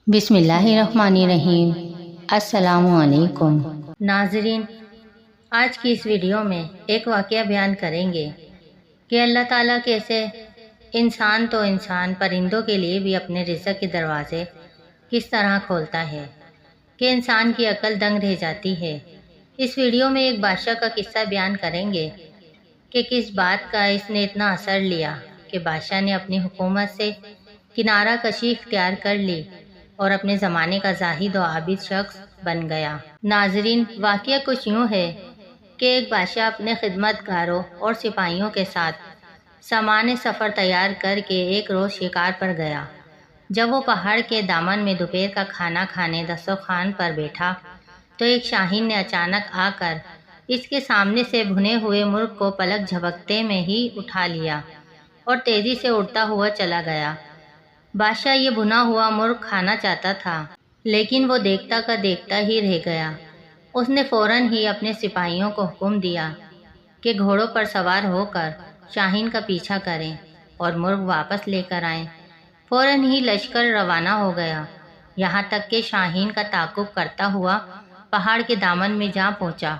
بسم اللہ الرحمن الرحیم۔ السلام علیکم ناظرین، آج کی اس ویڈیو میں ایک واقعہ بیان کریں گے کہ اللہ تعالیٰ کیسے انسان پرندوں کے لیے بھی اپنے رزق کے دروازے کس طرح کھولتا ہے کہ انسان کی عقل دنگ رہ جاتی ہے۔ اس ویڈیو میں ایک بادشاہ کا قصہ بیان کریں گے کہ کس بات کا اس نے اتنا اثر لیا کہ بادشاہ نے اپنی حکومت سے کنارہ کشی اختیار کر لی اور اپنے زمانے کا زاہد و عابد شخص بن گیا۔ ناظرین، واقعہ کچھ یوں ہے کہ ایک بادشاہ اپنے خدمت گاروں اور سپاہیوں کے ساتھ سامان سفر تیار کر کے ایک روز شکار پر گیا۔ جب وہ پہاڑ کے دامن میں دوپہر کا کھانا کھانے دسترخوان پر بیٹھا تو ایک شاہین نے اچانک آ کر اس کے سامنے سے بھنے ہوئے مرغ کو پلک جھپکتے میں ہی اٹھا لیا اور تیزی سے اڑتا ہوا چلا گیا۔ بادشاہ یہ بھنا ہوا مرغ کھانا چاہتا تھا، لیکن وہ دیکھتا کا دیکھتا ہی رہ گیا۔ اس نے فوراً ہی اپنے سپاہیوں کو حکم دیا کہ گھوڑوں پر سوار ہو کر شاہین کا پیچھا کریں اور مرغ واپس لے کر آئیں۔ فوراً ہی لشکر روانہ ہو گیا، یہاں تک کہ شاہین کا تعاقب کرتا ہوا پہاڑ کے دامن میں جا پہنچا،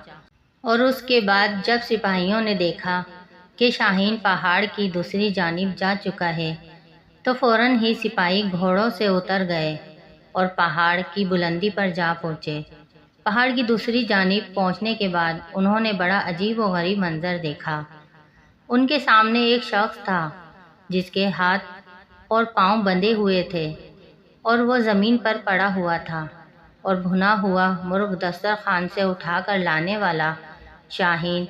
اور اس کے بعد جب سپاہیوں نے دیکھا کہ شاہین پہاڑ کی دوسری جانب جا چکا ہے تو فوراً ہی سپاہی گھوڑوں سے اتر گئے اور پہاڑ کی بلندی پر جا پہنچے۔ پہاڑ کی دوسری جانب پہنچنے کے بعد انہوں نے بڑا عجیب و غریب منظر دیکھا۔ ان کے سامنے ایک شخص تھا جس کے ہاتھ اور پاؤں بندھے ہوئے تھے اور وہ زمین پر پڑا ہوا تھا، اور بھنا ہوا مرغ دسترخوان سے اٹھا کر لانے والا شاہین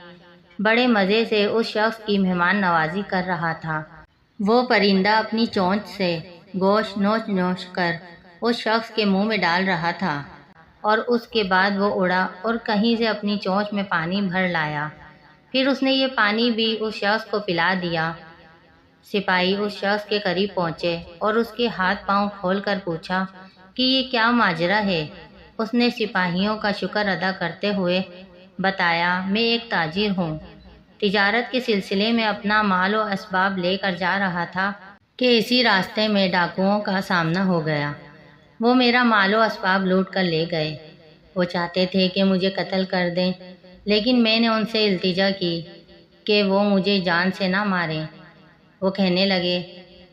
بڑے مزے سے اس شخص کی مہمان نوازی کر رہا تھا۔ وہ پرندہ اپنی چونچ سے گوشت نوچ نوچ کر اس شخص کے منہ میں ڈال رہا تھا، اور اس کے بعد وہ اڑا اور کہیں سے اپنی چونچ میں پانی بھر لایا۔ پھر اس نے یہ پانی بھی اس شخص کو پلا دیا۔ سپاہی اس شخص کے قریب پہنچے اور اس کے ہاتھ پاؤں کھول کر پوچھا کہ یہ کیا ماجرا ہے۔ اس نے سپاہیوں کا شکر ادا کرتے ہوئے بتایا، میں ایک تاجر ہوں، تجارت کے سلسلے میں اپنا مال و اسباب لے کر جا رہا تھا کہ اسی راستے میں ڈاکوؤں کا سامنا ہو گیا۔ وہ میرا مال و اسباب لوٹ کر لے گئے۔ وہ چاہتے تھے کہ مجھے قتل کر دیں، لیکن میں نے ان سے التجا کی کہ وہ مجھے جان سے نہ ماریں۔ وہ کہنے لگے،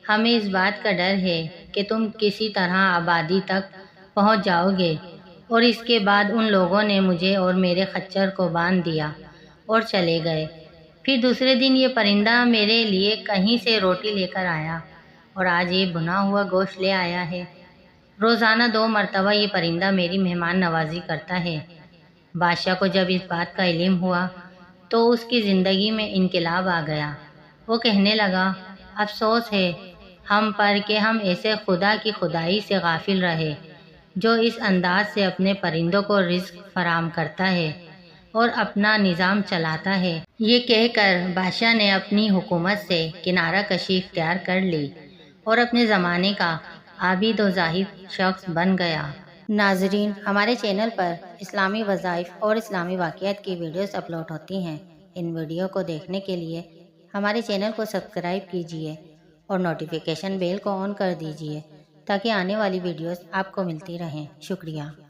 ہمیں اس بات کا ڈر ہے کہ تم کسی طرح آبادی تک پہنچ جاؤ گے، اور اس کے بعد ان لوگوں نے مجھے اور میرے خچر کو باندھ دیا اور چلے گئے۔ پھر دوسرے دن یہ پرندہ میرے لیے کہیں سے روٹی لے کر آیا، اور آج یہ بھنا ہوا گوشت لے آیا ہے۔ روزانہ 2 مرتبہ یہ پرندہ میری مہمان نوازی کرتا ہے۔ بادشاہ کو جب اس بات کا علم ہوا تو اس کی زندگی میں انقلاب آ گیا۔ وہ کہنے لگا، افسوس ہے ہم پر کہ ہم ایسے خدا کی خدائی سے غافل رہے جو اس انداز سے اپنے پرندوں کو رزق فراہم کرتا ہے اور اپنا نظام چلاتا ہے۔ یہ کہہ کر بادشاہ نے اپنی حکومت سے کنارہ کشی اختیار کر لی اور اپنے زمانے کا عابد و زاہد شخص بن گیا۔ ناظرین، ہمارے چینل پر اسلامی وظائف اور اسلامی واقعات کی ویڈیوز اپلوڈ ہوتی ہیں۔ ان ویڈیو کو دیکھنے کے لیے ہمارے چینل کو سبسکرائب کیجیے اور نوٹیفیکیشن بیل کو آن کر دیجیے تاکہ آنے والی ویڈیوز آپ کو ملتی رہیں۔ شکریہ۔